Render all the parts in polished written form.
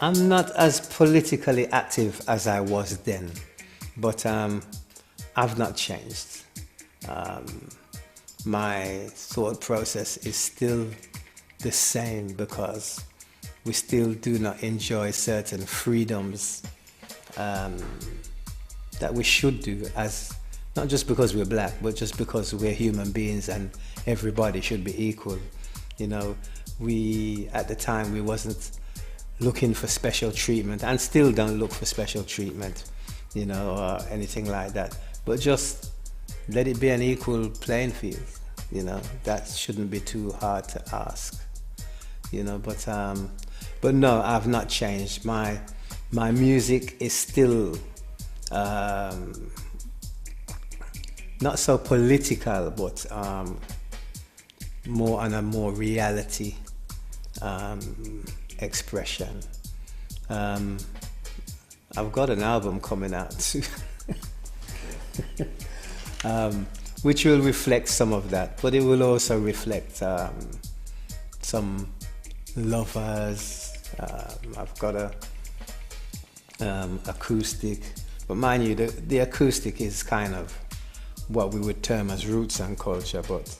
I'm not as politically active as I was then, but I've not changed. My thought process is still the same because we still do not enjoy certain freedoms that we should do, as not just because we're black, but just because we're human beings and everybody should be equal. You know, we at the time we wasn't looking for special treatment, and still don't look for special treatment, you know, or anything like that. But just let it be an equal playing field. You know, that shouldn't be too hard to ask. You know, but no, I've not changed. My music is still not so political, but more on a more reality expression. I've got an album coming out too, which will reflect some of that, but it will also reflect some lovers. I've got a acoustic, but mind you, the acoustic is kind of what we would term as roots and culture, but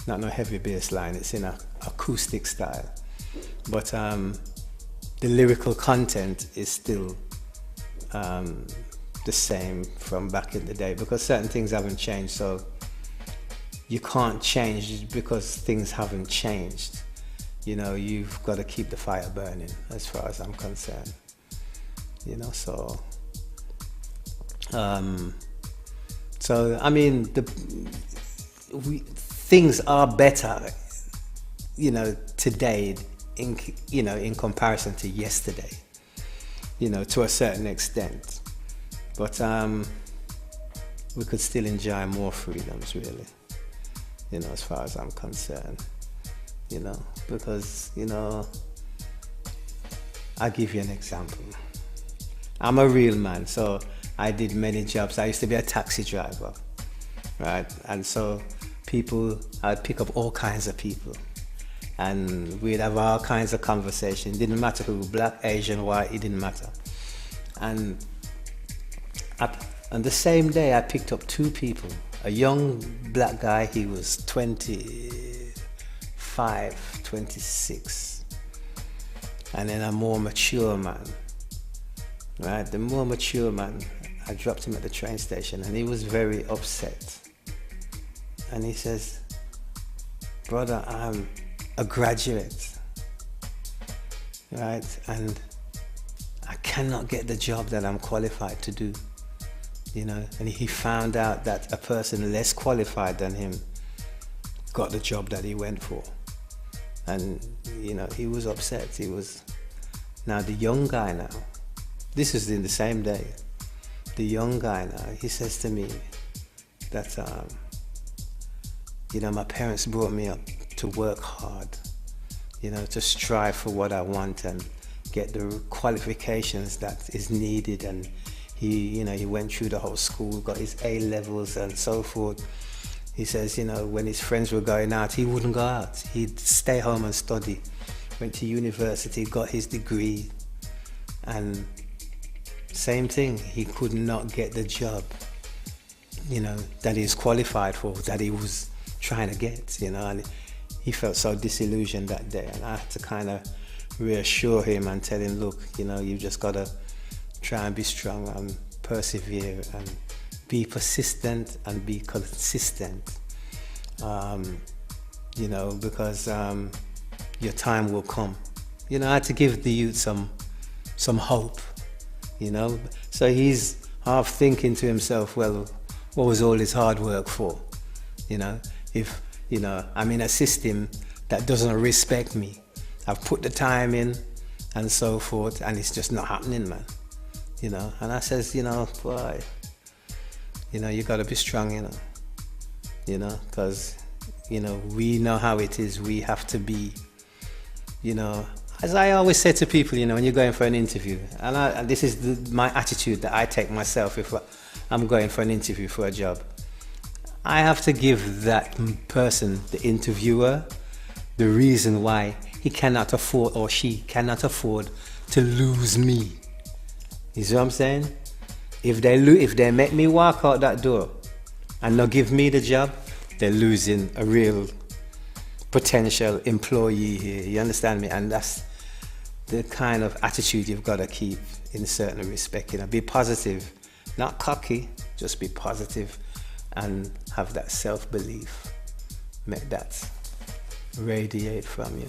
not no heavy bass line. It's in a acoustic style, but the lyrical content is still the same from back in the day, because certain things haven't changed. So you can't change because things haven't changed. You know, you've got to keep the fire burning, as far as I'm concerned. You know, so I mean, things are better, you know, today in comparison to yesterday, you know, to a certain extent. But we could still enjoy more freedoms, really, you know, as far as I'm concerned, you know, because, you know, I'll give you an example. I'm a real man, so I did many jobs. I used to be a taxi driver, right? And so I'd pick up all kinds of people, and we'd have all kinds of conversation. It didn't matter who, black, Asian, white, it didn't matter. And on the same day, I picked up two people. A young black guy, he was 25, 26. And then a more mature man, right? The more mature man, I dropped him at the train station, and he was very upset. And he says, "Brother, I'm a graduate, right? And I cannot get the job that I'm qualified to do." You know, and he found out that a person less qualified than him got the job that he went for. And, you know, he was upset. Now the young guy now, this is in the same day, the young guy now, he says to me that, you know, my parents brought me up to work hard, you know, to strive for what I want and get the qualifications that is needed. And he went through the whole school, got his A levels and so forth. He says, you know, when his friends were going out, he wouldn't go out. He'd stay home and study. Went to university, got his degree, and same thing, he could not get the job, you know, that he's qualified for, that he was trying to get, you know, and he felt so disillusioned that day. And I had to kind of reassure him and tell him, look, you know, you just got to try and be strong and persevere and be persistent and be consistent, you know, because your time will come. You know, I had to give the youth some hope, you know. So he's half thinking to himself, well, what was all this hard work for? You know, if, you know, I'm in a system that doesn't respect me. I've put the time in and so forth, and it's just not happening, man. You know, and I says, you know, boy, you know, you gotta be strong, you know, because, you know, we know how it is. We have to be, you know, as I always say to people, you know, when you're going for an interview, and this is my attitude that I take myself if I'm going for an interview for a job. I have to give that person, the interviewer, the reason why he cannot afford or she cannot afford to lose me. You see what I'm saying? If they make me walk out that door and not give me the job, they're losing a real potential employee here. You understand me? And that's the kind of attitude you've got to keep in certain respect. You know, be positive, not cocky. Just be positive and have that self-belief. Make that radiate from you.